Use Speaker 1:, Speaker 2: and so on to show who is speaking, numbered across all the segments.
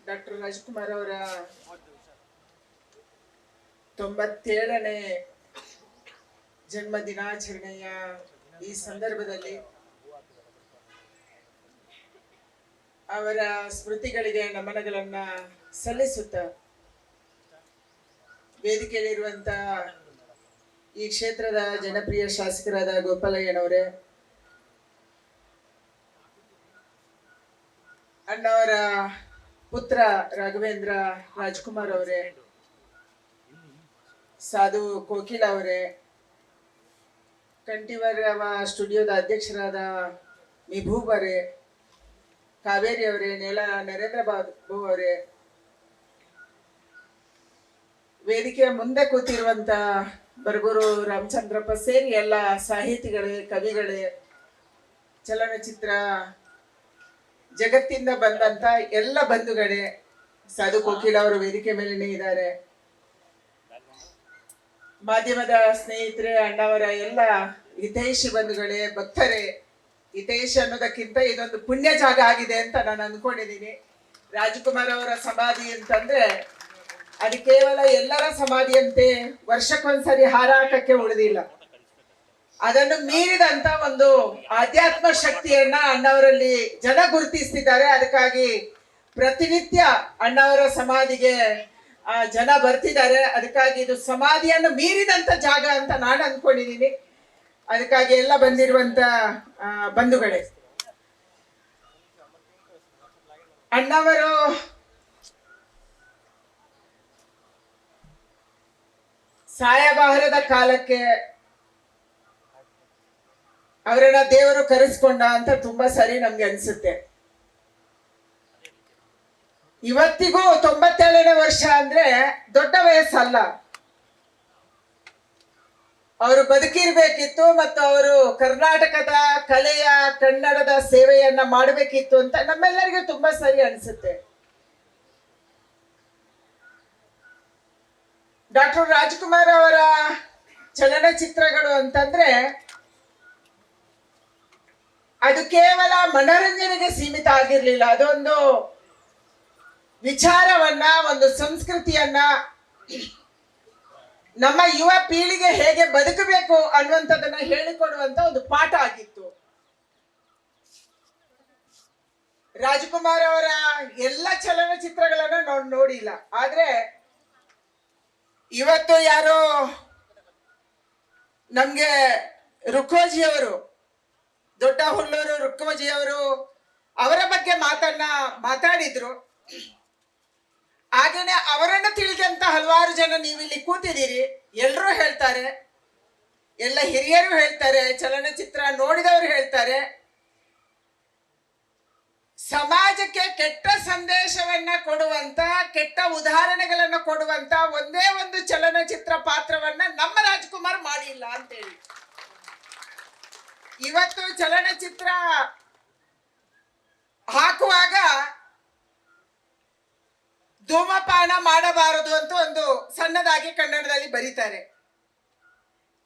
Speaker 1: Doctor Rajkumar ಅವರ 97ನೇ ಜನ್ಮ ದಿನಾಚರಣೆಯ ಈ ಸಂದರ್ಭದಲ್ಲಿ ಅವರ ಸ್ಮೃತಿಗಳಿಗೆ ನಮನಗಳನ್ನ ಸಲ್ಲಿಸುತ್ತ ವೇದಿಕೆಯಲ್ಲಿರುವಂತ ಈ ಕ್ಷೇತ್ರದ ಜನಪ್ರಿಯ ಶಾಸಕರಾದ ಗೋಪಾಲಯ್ಯನವರೇ, ಅಣ್ಣವರ ಪುತ್ರ ರಾಘವೇಂದ್ರ ರಾಜ್ಕುಮಾರ್ ಅವರೇ, ಸಾಧು ಕೋಕಿಲ ಅವರೇ, ಕಂಠೀರವ ಸ್ಟುಡಿಯೋದ ಅಧ್ಯಕ್ಷರಾದ ಮಿಭೂಬ್ ಅವರೇ, ಕಾವೇರಿ ಅವರೇ, ನರೇಂದ್ರ ಬಾಬು ಅವರೇ, ವೇದಿಕೆಯ ಮುಂದೆ ಕೂತಿರುವಂತ ಬರಗೂರು ರಾಮಚಂದ್ರಪ್ಪ ಸೇರಿ ಎಲ್ಲ ಸಾಹಿತಿಗಳೇ, ಕವಿಗಳೇ, ಚಲನಚಿತ್ರ ಜಗತ್ತಿಂದ ಬಂದಂತ ಎಲ್ಲ ಬಂಧುಗಳೇ, ಸಾಧು ಕೋಕಿಲ ಅವರು ವೇದಿಕೆ ಮೇಲೇನೆ ಇದ್ದಾರೆ, ಮಾಧ್ಯಮದ ಸ್ನೇಹಿತರೆ, ಅಣ್ಣವರ ಎಲ್ಲ ಹಿತೈಷಿ ಬಂಧುಗಳೇ, ಭಕ್ತರೇ. ಹಿತೈಷಿ ಅನ್ನೋದಕ್ಕಿಂತ ಇದೊಂದು ಪುಣ್ಯ ಜಾಗ ಆಗಿದೆ ಅಂತ ನಾನು ಅನ್ಕೊಂಡಿದ್ದೀನಿ. ರಾಜ್ಕುಮಾರ್ ಅವರ ಸಮಾಧಿ ಅಂತಂದ್ರೆ ಅದು ಕೇವಲ ಎಲ್ಲರ ಸಮಾಧಿಯಂತೆ ವರ್ಷಕ್ಕೊಂದ್ಸರಿ ಹಾರ ಹಾಕಕ್ಕೆ ಉಳಿದಿಲ್ಲ. ಅದನ್ನು ಮೀರಿದಂತ ಒಂದು ಆಧ್ಯಾತ್ಮ ಶಕ್ತಿಯನ್ನ ಅಣ್ಣವರಲ್ಲಿ ಜನ ಗುರುತಿಸ್ತಿದ್ದಾರೆ. ಅದಕ್ಕಾಗಿ ಪ್ರತಿನಿತ್ಯ ಅಣ್ಣವರ ಸಮಾಧಿಗೆ ಜನ ಬರ್ತಿದ್ದಾರೆ. ಅದಕ್ಕಾಗಿ ಇದು ಸಮಾಧಿಯನ್ನು ಮೀರಿದಂತ ಜಾಗ ಅಂತ ನಾನು ಅಂದ್ಕೊಂಡಿದ್ದೀನಿ. ಅದಕ್ಕಾಗಿ ಎಲ್ಲ ಬಂದಿರುವಂತ ಬಂಧುಗಳೇ, ಅಣ್ಣವರು ಸಾಯಬಾರದ ಕಾಲಕ್ಕೆ ಅವರನ್ನ ದೇವರು ಕರೆಸ್ಕೊಂಡ ಅಂತ ತುಂಬಾ ಸರಿ ನಮ್ಗೆ ಅನ್ಸುತ್ತೆ. ಇವತ್ತಿಗೂ 97ನೇ ವರ್ಷ ಅಂದ್ರೆ ದೊಡ್ಡ ವಯಸ್ಸಲ್ಲ. ಅವರು ಬದುಕಿರ್ಬೇಕಿತ್ತು ಮತ್ತು ಅವರು ಕರ್ನಾಟಕದ ಕಲೆಯ ಕನ್ನಡದ ಸೇವೆಯನ್ನ ಮಾಡಬೇಕಿತ್ತು ಅಂತ ನಮ್ಮೆಲ್ಲರಿಗೂ ತುಂಬಾ ಸರಿ ಅನ್ಸುತ್ತೆ. ಡಾಕ್ಟರ್ ರಾಜ್ಕುಮಾರ್ ಅವರ ಚಲನಚಿತ್ರಗಳು ಅಂತಂದ್ರೆ ಅದು ಕೇವಲ ಮನೋರಂಜನೆಗೆ ಸೀಮಿತ ಆಗಿರ್ಲಿಲ್ಲ. ಅದೊಂದು ವಿಚಾರವನ್ನ, ಒಂದು ಸಂಸ್ಕೃತಿಯನ್ನ, ನಮ್ಮ ಯುವ ಪೀಳಿಗೆ ಹೇಗೆ ಬದುಕಬೇಕು ಅನ್ನುವಂಥದ್ದನ್ನ ಹೇಳಿಕೊಡುವಂತ ಒಂದು ಪಾಠ ಆಗಿತ್ತು. ರಾಜ್ಕುಮಾರ್ ಅವರ ಎಲ್ಲ ಚಲನಚಿತ್ರಗಳನ್ನ ನಾವು ನೋಡಿಲ್ಲ. ಆದ್ರೆ ಇವತ್ತು ಯಾರೋ ನಮ್ಗೆ ರುಕ್ಕೋಜಿ ಅವರು, ದೊಡ್ಡ ಹುಲ್ಲೂರು ರುಕ್ಕೋಜಿ ಅವರು ಅವರ ಬಗ್ಗೆ ಮಾತಾಡಿದ್ರು. ಹಾಗೇನೆ ಅವರನ್ನು ತಿಳಿದಂತ ಹಲವಾರು ಜನ ನೀವಿಲ್ಲಿ ಕೂತಿದ್ದೀರಿ. ಎಲ್ಲರೂ ಹೇಳ್ತಾರೆ, ಎಲ್ಲ ಹಿರಿಯರು ಹೇಳ್ತಾರೆ, ಚಲನಚಿತ್ರ ನೋಡಿದವರು ಹೇಳ್ತಾರೆ, ಸಮಾಜಕ್ಕೆ ಕೆಟ್ಟ ಸಂದೇಶವನ್ನ ಕೊಡುವಂತ, ಕೆಟ್ಟ ಉದಾಹರಣೆಗಳನ್ನ ಕೊಡುವಂತ ಒಂದೇ ಒಂದು ಚಲನಚಿತ್ರ ಪಾತ್ರವನ್ನ ನಮ್ಮ ರಾಜ್ಕುಮಾರ್ ಮಾಡಿಲ್ಲ ಅಂತೇಳಿ. ಇವತ್ತು ಚಲನಚಿತ್ರ ಹಾಕುವಾಗ ಧೂಮಪಾನ ಮಾಡಬಾರದು ಅಂತ ಒಂದು ಸಣ್ಣದಾಗಿ ಕನ್ನಡದಲ್ಲಿ ಬರೀತಾರೆ.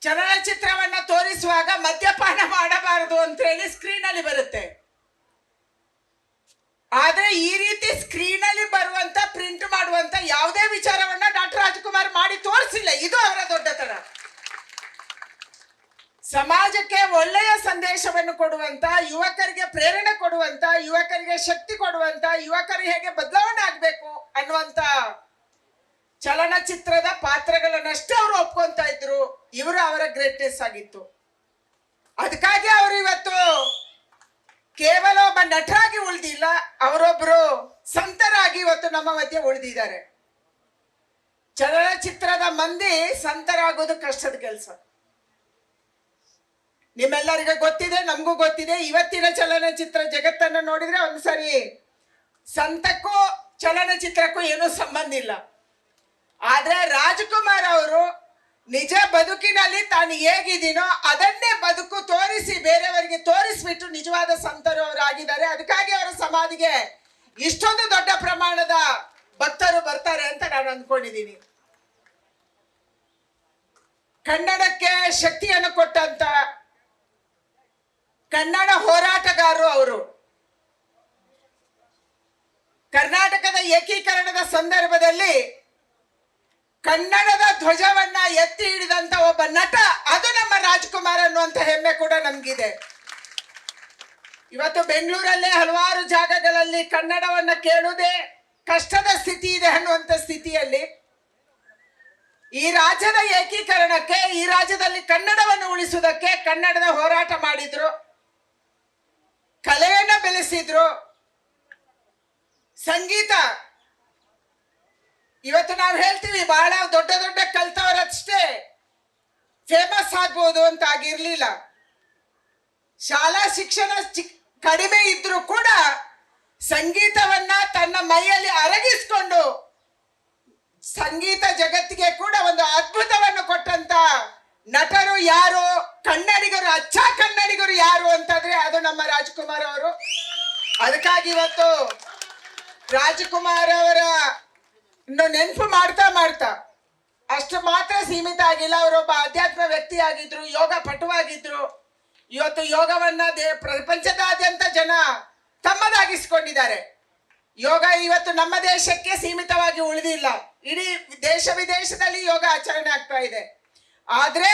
Speaker 1: ಚಲನಚಿತ್ರವನ್ನ ತೋರಿಸುವಾಗ ಮದ್ಯಪಾನ ಮಾಡಬಾರದು ಅಂತ ಹೇಳಿ ಸ್ಕ್ರೀನ್ ಅಲ್ಲಿ ಬರುತ್ತೆ. ಆದ್ರೆ ಈ ರೀತಿ ಸ್ಕ್ರೀನ್ ಅಲ್ಲಿ ಬರುವಂತ, ಪ್ರಿಂಟ್ ಮಾಡುವಂತ ಯಾವುದೇ ವಿಚಾರವನ್ನ ಡಾಕ್ಟರ್ ರಾಜ್ಕುಮಾರ್ ಮಾಡಿ ತೋರಿಸಿಲ್ಲ. ಇದು ಅವರ ದೊಡ್ಡತನ. ಸಮಾಜಕ್ಕೆ ಒಳ್ಳೆಯ ಸಂದೇಶವನ್ನು ಕೊಡುವಂತ, ಯುವಕರಿಗೆ ಪ್ರೇರಣೆ ಕೊಡುವಂತ, ಯುವಕರಿಗೆ ಶಕ್ತಿ ಕೊಡುವಂತ, ಯುವಕರು ಹೇಗೆ ಬದಲಾವಣೆ ಆಗ್ಬೇಕು ಅನ್ನುವಂತ ಚಲನಚಿತ್ರದ ಪಾತ್ರಗಳನ್ನಷ್ಟೇ ಅವರು ಒಪ್ಕೊಂತ ಇದ್ರು. ಇವರು ಅವರ ಗ್ರೇಟ್ನೆಸ್ ಆಗಿತ್ತು. ಅದಕ್ಕಾಗಿ ಅವರು ಇವತ್ತು ಕೇವಲ ಒಬ್ಬ ನಟರಾಗಿ ಉಳಿದಿಲ್ಲ, ಅವರೊಬ್ರು ಸಂತರಾಗಿ ಇವತ್ತು ನಮ್ಮ ಮಧ್ಯೆ ಉಳಿದಿದ್ದಾರೆ. ಚಲನಚಿತ್ರದ ಮಂದಿ ಸಂತರಾಗೋದು ಕಷ್ಟದ ಕೆಲಸ. ನಿಮ್ಮೆಲ್ಲರಿಗೂ ಗೊತ್ತಿದೆ, ನಮಗೂ ಗೊತ್ತಿದೆ. ಇವತ್ತಿನ ಚಲನಚಿತ್ರ ಜಗತ್ತನ್ನು ನೋಡಿದ್ರೆ ಒಂದ್ಸರಿ ಸಂತಕ್ಕೂ ಚಲನಚಿತ್ರಕ್ಕೂ ಏನೂ ಸಂಬಂಧ ಇಲ್ಲ. ಆದ್ರೆ ರಾಜ್ಕುಮಾರ್ ಅವರು ನಿಜ ಬದುಕಿನಲ್ಲಿ ತಾನು ಹೇಗಿದ್ದೀನೋ ಅದನ್ನೇ ಬದುಕು ತೋರಿಸಿ ಬೇರೆಯವರಿಗೆ ತೋರಿಸ್ಬಿಟ್ಟು ನಿಜವಾದ ಸಂತರು ಅವರು ಆಗಿದ್ದಾರೆ. ಅದಕ್ಕಾಗಿ ಅವರ ಸಮಾಧಿಗೆ ಇಷ್ಟೊಂದು ದೊಡ್ಡ ಪ್ರಮಾಣದ ಭಕ್ತರು ಬರ್ತಾರೆ ಅಂತ ನಾನು ಅಂದ್ಕೊಂಡಿದ್ದೀನಿ. ಕನ್ನಡಕ್ಕೆ ಶಕ್ತಿಯನ್ನು ಕೊಟ್ಟಂತ ಕನ್ನಡ ಹೋರಾಟಗಾರರು ಅವರು. ಕರ್ನಾಟಕದ ಏಕೀಕರಣದ ಸಂದರ್ಭದಲ್ಲಿ ಕನ್ನಡದ ಧ್ವಜವನ್ನ ಎತ್ತಿ ಹಿಡಿದಂತ ಒಬ್ಬ ನಟ, ಅದು ನಮ್ಮ ರಾಜ್ಕುಮಾರ್ ಅನ್ನುವಂತ ಹೆಮ್ಮೆ ಕೂಡ ನಮ್ಗಿದೆ. ಇವತ್ತು ಬೆಂಗಳೂರಲ್ಲೇ ಹಲವಾರು ಜಾಗಗಳಲ್ಲಿ ಕನ್ನಡವನ್ನ ಕೇಳುವುದೇ ಕಷ್ಟದ ಸ್ಥಿತಿ ಇದೆ ಅನ್ನುವಂತ ಸ್ಥಿತಿಯಲ್ಲಿ ಈ ರಾಜ್ಯದ ಏಕೀಕರಣಕ್ಕೆ, ಈ ರಾಜ್ಯದಲ್ಲಿ ಕನ್ನಡವನ್ನು ಉಳಿಸುವುದಕ್ಕೆ ಕನ್ನಡದ ಹೋರಾಟ ಮಾಡಿದ್ರು, ಕಲೆಯನ್ನ ಬೆಳೆಸಿದ್ರು. ಸಂಗೀತ ಇವತ್ತು ನಾವು ಹೇಳ್ತೀವಿ ಬಹಳ ದೊಡ್ಡ ದೊಡ್ಡ ಕಲ್ತವರಷ್ಟೇ ಫೇಮಸ್ ಆಗ್ಬೋದು ಅಂತ ಆಗಿರ್ಲಿಲ್ಲ. ಶಾಲಾ ಶಿಕ್ಷಣ ಕಡಿಮೆ ಇದ್ರೂ ಕೂಡ ಸಂಗೀತವನ್ನ ತನ್ನ ಮೈಯಲ್ಲಿ ಅರಗಿಸ್ಕೊಂಡು ಸಂಗೀತ ಜಗತ್ತಿಗೆ ಕೂಡ ಒಂದು ಅದ್ಭುತವನ್ನು ಕೊಟ್ಟಂತ ನಟರು ಯಾರು, ಕನ್ನಡಿಗರು, ಅಚ್ಚ ಕನ್ನಡಿಗರು ಯಾರು ಅಂತಂದ್ರೆ ಅದು ನಮ್ಮ ರಾಜ್ಕುಮಾರ್ ಅವರು. ಅದಕ್ಕಾಗಿ ಇವತ್ತು ರಾಜ್ಕುಮಾರ್ ಅವರ ನೆನಪು ಮಾಡ್ತಾ ಅಷ್ಟು ಮಾತ್ರ ಸೀಮಿತ ಆಗಿಲ್ಲ. ಅವರೊಬ್ಬ ಆಧ್ಯಾತ್ಮ ವ್ಯಕ್ತಿ ಆಗಿದ್ರು, ಯೋಗ ಪಟುವಾಗಿದ್ರು. ಇವತ್ತು ಯೋಗವನ್ನ ಪ್ರಪಂಚದಾದ್ಯಂತ ಜನ ತಮ್ಮದಾಗಿಸಿಕೊಂಡಿದ್ದಾರೆ. ಯೋಗ ಇವತ್ತು ನಮ್ಮ ದೇಶಕ್ಕೆ ಸೀಮಿತವಾಗಿ ಉಳಿದಿಲ್ಲ, ಇಡೀ ದೇಶ ವಿದೇಶದಲ್ಲಿ ಯೋಗ ಆಚರಣೆ ಆಗ್ತಾ ಇದೆ. ಆದ್ರೆ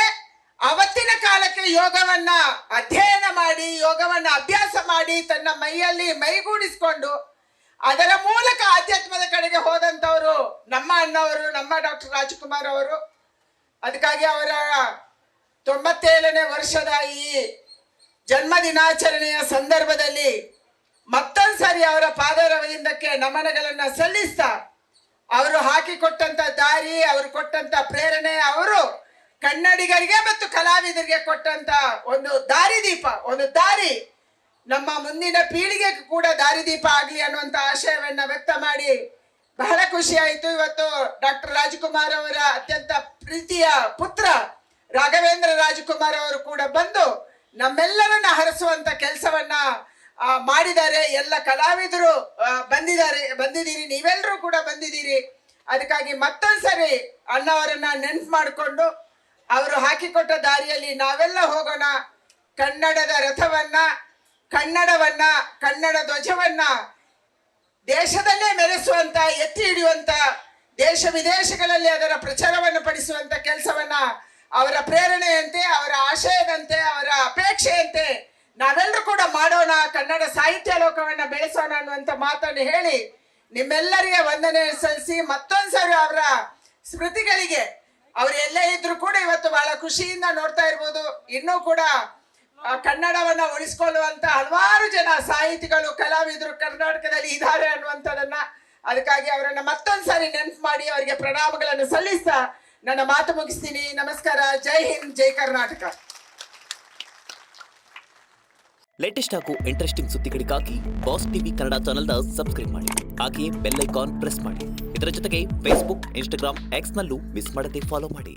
Speaker 1: ಅವತ್ತಿನ ಕಾಲಕ್ಕೆ ಯೋಗವನ್ನ ಅಧ್ಯಯನ ಮಾಡಿ, ಯೋಗವನ್ನ ಅಭ್ಯಾಸ ಮಾಡಿ, ತನ್ನ ಮೈಯಲ್ಲಿ ಮೈಗೂಡಿಸಿಕೊಂಡು ಅದರ ಮೂಲಕ ಆಧ್ಯಾತ್ಮದ ಕಡೆಗೆ ಹೋದಂತವರು ನಮ್ಮ ಅಣ್ಣವರು, ನಮ್ಮ ಡಾಕ್ಟರ್ ರಾಜ್ಕುಮಾರ್ ಅವರು. ಅದಕ್ಕಾಗಿ ಅವರ 97ನೇ ವರ್ಷದ ಈ ಜನ್ಮ ದಿನಾಚರಣೆಯ ಸಂದರ್ಭದಲ್ಲಿ ಮತ್ತೊಂದ್ಸರಿ ಅವರ ಪಾದರವಿಂದಕ್ಕೆ ನಮನಗಳನ್ನ ಸಲ್ಲಿಸ್ತಾ, ಅವರು ಹಾಕಿಕೊಟ್ಟಂತ ದಾರಿ, ಅವರು ಕೊಟ್ಟಂತ ಪ್ರೇರಣೆ, ಅವರು ಕನ್ನಡಿಗರಿಗೆ ಮತ್ತು ಕಲಾವಿದರಿಗೆ ಕೊಟ್ಟಂತ ಒಂದು ದಾರಿದೀಪ, ಒಂದು ದಾರಿ ನಮ್ಮ ಮುಂದಿನ ಪೀಳಿಗೆಗೂ ಕೂಡ ದಾರಿದೀಪ ಆಗಲಿ ಅನ್ನುವಂತ ಆಶಯವನ್ನ ವ್ಯಕ್ತ ಮಾಡಿ ಬಹಳ ಖುಷಿ ಆಯಿತು. ಇವತ್ತು ಡಾಕ್ಟರ್ ರಾಜ್ಕುಮಾರ್ ಅವರ ಅತ್ಯಂತ ಪ್ರೀತಿಯ ಪುತ್ರ ರಾಘವೇಂದ್ರ ರಾಜ್ಕುಮಾರ್ ಅವರು ಕೂಡ ಬಂದು ನಮ್ಮೆಲ್ಲರನ್ನ ಹರಸುವಂತ ಕೆಲಸವನ್ನ ಮಾಡಿದ್ದಾರೆ. ಎಲ್ಲ ಕಲಾವಿದರು ಬಂದಿದ್ದೀರಿ, ನೀವೆಲ್ಲರೂ ಕೂಡ ಬಂದಿದ್ದೀರಿ. ಅದಕ್ಕಾಗಿ ಮತ್ತೊಂದ್ಸರಿ ಅಣ್ಣವರನ್ನ ನೆನ್ಪು ಮಾಡಿಕೊಂಡು ಅವರು ಹಾಕಿಕೊಟ್ಟ ದಾರಿಯಲ್ಲಿ ನಾವೆಲ್ಲ ಹೋಗೋಣ. ಕನ್ನಡದ ರಥವನ್ನ, ಕನ್ನಡವನ್ನ, ಕನ್ನಡ ಧ್ವಜವನ್ನ ದೇಶದಲ್ಲೇ ಮೆರೆಸುವಂತ, ಎತ್ತಿ ಹಿಡಿಯುವಂತ, ದೇಶ ವಿದೇಶಗಳಲ್ಲಿ ಅದರ ಪ್ರಚಾರವನ್ನು ಪಡಿಸುವಂತ ಕೆಲಸವನ್ನ ಅವರ ಪ್ರೇರಣೆಯಂತೆ, ಅವರ ಆಶಯದಂತೆ, ಅವರ ಅಪೇಕ್ಷೆಯಂತೆ ನಾವೆಲ್ಲರೂ ಕೂಡ ಮಾಡೋಣ. ಕನ್ನಡ ಸಾಹಿತ್ಯ ಲೋಕವನ್ನ ಬೆಳೆಸೋಣ ಅನ್ನುವಂತ ಮಾತನ್ನು ಹೇಳಿ ನಿಮ್ಮೆಲ್ಲರಿಗೆ ವಂದನೆ ಸಲ್ಲಿಸಿ ಮತ್ತೊಂದ್ಸರಿ ಅವರ ಸ್ಮೃತಿಗಳಿಗೆ ಅವ್ರು ಎಲ್ಲೇ ಇದ್ರು ಕೂಡ ಇವತ್ತು ಬಹಳ ಖುಷಿಯಿಂದ ನೋಡ್ತಾ ಇರ್ಬೋದು. ಇನ್ನೂ ಕೂಡ ಕನ್ನಡವನ್ನ ಉಳಿಸ್ಕೊಳ್ಳುವಂತ ಹಲವಾರು ಜನ ಸಾಹಿತಿಗಳು, ಕಲಾವಿದರು ಕರ್ನಾಟಕದಲ್ಲಿ ಇದ್ದಾರೆ ಅನ್ನುವಂಥದ್ದನ್ನ, ಅದಕ್ಕಾಗಿ ಅವರನ್ನ ಮತ್ತೊಂದ್ಸಾರಿ ನೆನಪು ಮಾಡಿ ಅವರಿಗೆ ಪ್ರಣಾಮಗಳನ್ನು ಸಲ್ಲಿಸ್ತಾ ನನ್ನ ಮಾತು ಮುಗಿಸ್ತೀನಿ. ನಮಸ್ಕಾರ. ಜೈ ಹಿಂದ್, ಜೈ ಕರ್ನಾಟಕ.
Speaker 2: ಲೇಟೆಸ್ಟ್ ಹಾಗೂ ಇಂಟ್ರೆಸ್ಟಿಂಗ್ ಸುದ್ದಿಗಳಿಗಾಗಿ ಬಾಸ್ ಟಿವಿ ಕನ್ನಡ ಚಾನೆಲ್ನ ಸಬ್ಸ್ಕ್ರೈಬ್ ಮಾಡಿ. ಹಾಗೆಯೇ ಬೆಲ್ ಐಕಾನ್ ಪ್ರೆಸ್ ಮಾಡಿ. ಇದರ ಜೊತೆಗೆ ಫೇಸ್ಬುಕ್, ಇನ್ಸ್ಟಾಗ್ರಾಮ್, ಎಕ್ಸ್ನಲ್ಲೂ ಮಿಸ್ ಮಾಡದೆ ಫಾಲೋ ಮಾಡಿ.